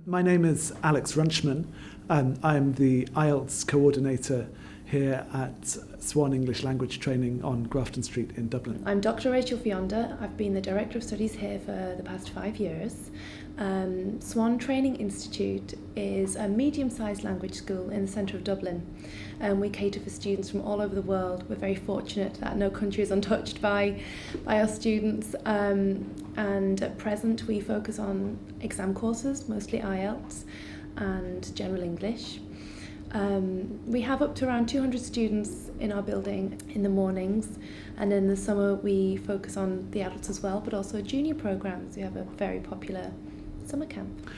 My name is Alex Runchman. I'm the IELTS coordinator here at Swan English Language Training on Grafton Street in Dublin. I'm Dr. Rachel Fionda. I've been the Director of Studies here for the past 5 years. Swan Training Institute is a medium-sized language school in the centre of Dublin. We cater for students from all over the world. We're very fortunate that no country is untouched by our students. And at present we focus on exam courses, mostly IELTS and General English. We have up to around 200 students in our building in the mornings, and in the summer we focus on the adults as well, but also junior programs. We have a very popular summer camp.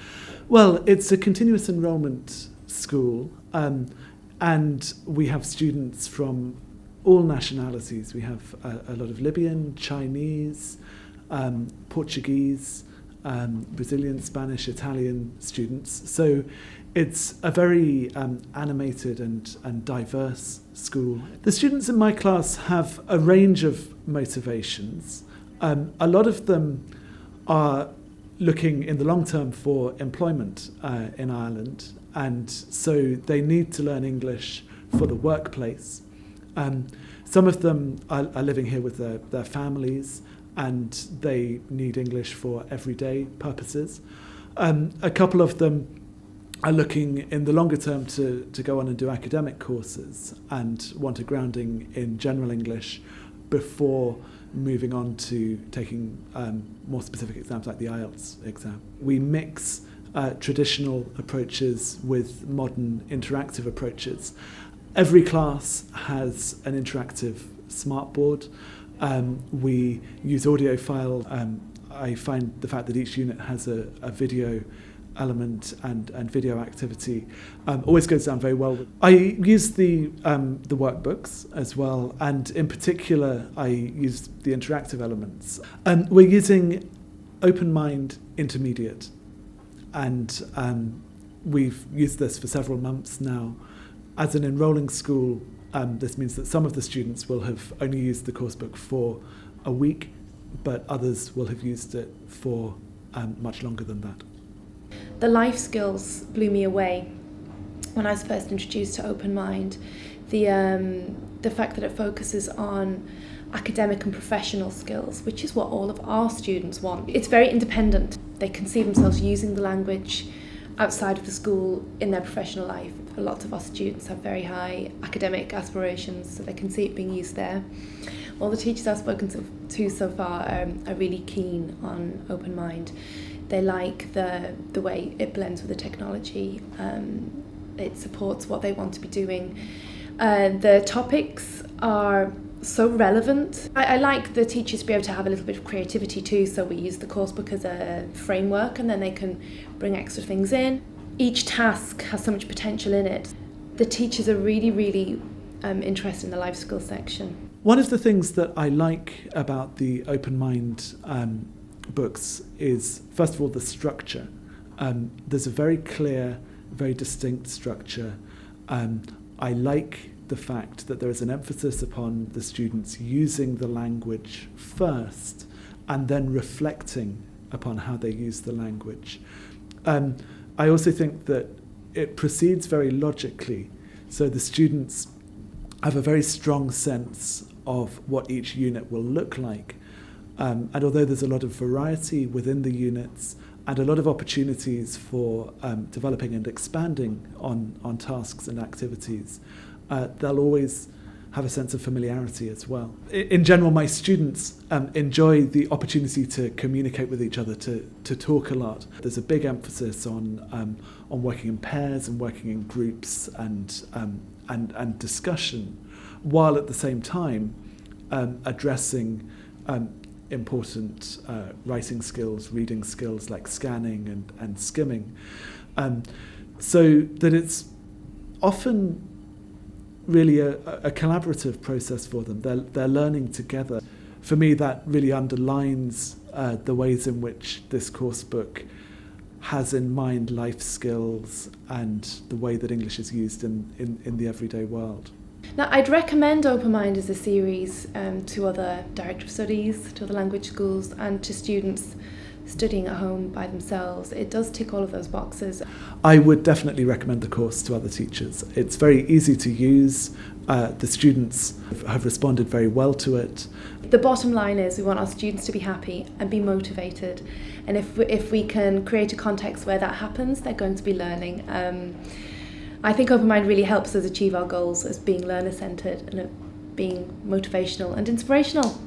Well, it's a continuous enrolment school, and we have students from all nationalities. We have a lot of Libyan, Chinese, Portuguese, Brazilian, Spanish, Italian students. So it's a very animated and diverse school. The students in my class have a range of motivations. A lot of them are looking in the long term for employment in Ireland, and so they need to learn English for the workplace. Some of them are living here with their families, and they need English for everyday purposes. A couple of them are looking in the longer term to go on and do academic courses and want a grounding in general English before moving on to taking more specific exams like the IELTS exam. We mix traditional approaches with modern interactive approaches. Every class has an interactive smartboard. We use audio file. I find the fact that each unit has a video element and video activity always goes down very well. I use the workbooks as well, and in particular I use the interactive elements. We're using Open Mind Intermediate, and we've used this for several months now. As an enrolling school, this means that some of the students will have only used the coursebook for a week, but others will have used it for much longer than that. The life skills blew me away when I was first introduced to Open Mind. The fact that it focuses on academic and professional skills, which is what all of our students want. It's very independent. They can see themselves using the language outside of the school in their professional life. A lot of our students have very high academic aspirations, so they can see it being used there. All the teachers I've spoken to so far are really keen on Open Mind. They like the way it blends with the technology. It supports what they want to be doing. The topics are so relevant. I like the teachers to be able to have a little bit of creativity too, so we use the coursebook as a framework and then they can bring extra things in. Each task has so much potential in it. The teachers are really, really interested in the life skills section. One of the things that I like about the Open Mind books is, first of all, the structure. There's a very clear, very distinct structure. I like the fact that there is an emphasis upon the students using the language first and then reflecting upon how they use the language. I also think that it proceeds very logically, so the students have a very strong sense of what each unit will look like. And although there's a lot of variety within the units and a lot of opportunities for developing and expanding on tasks and activities, they'll always have a sense of familiarity as well. In general, my students enjoy the opportunity to communicate with each other, to talk a lot. There's a big emphasis on working in pairs and working in groups and discussion, while at the same time addressing important writing skills, reading skills like scanning and skimming. So that it's often really a collaborative process for them. They're learning together. For me, that really underlines the ways in which this course book has in mind life skills and the way that English is used in the everyday world. Now, I'd recommend Open Mind as a series to other director of studies, to other language schools, and to students studying at home by themselves. It does tick all of those boxes. I would definitely recommend the course to other teachers. It's very easy to use. The students have responded very well to it. The bottom line is we want our students to be happy and be motivated. And if we can create a context where that happens, they're going to be learning. I think Open Mind really helps us achieve our goals as being learner-centred and being motivational and inspirational.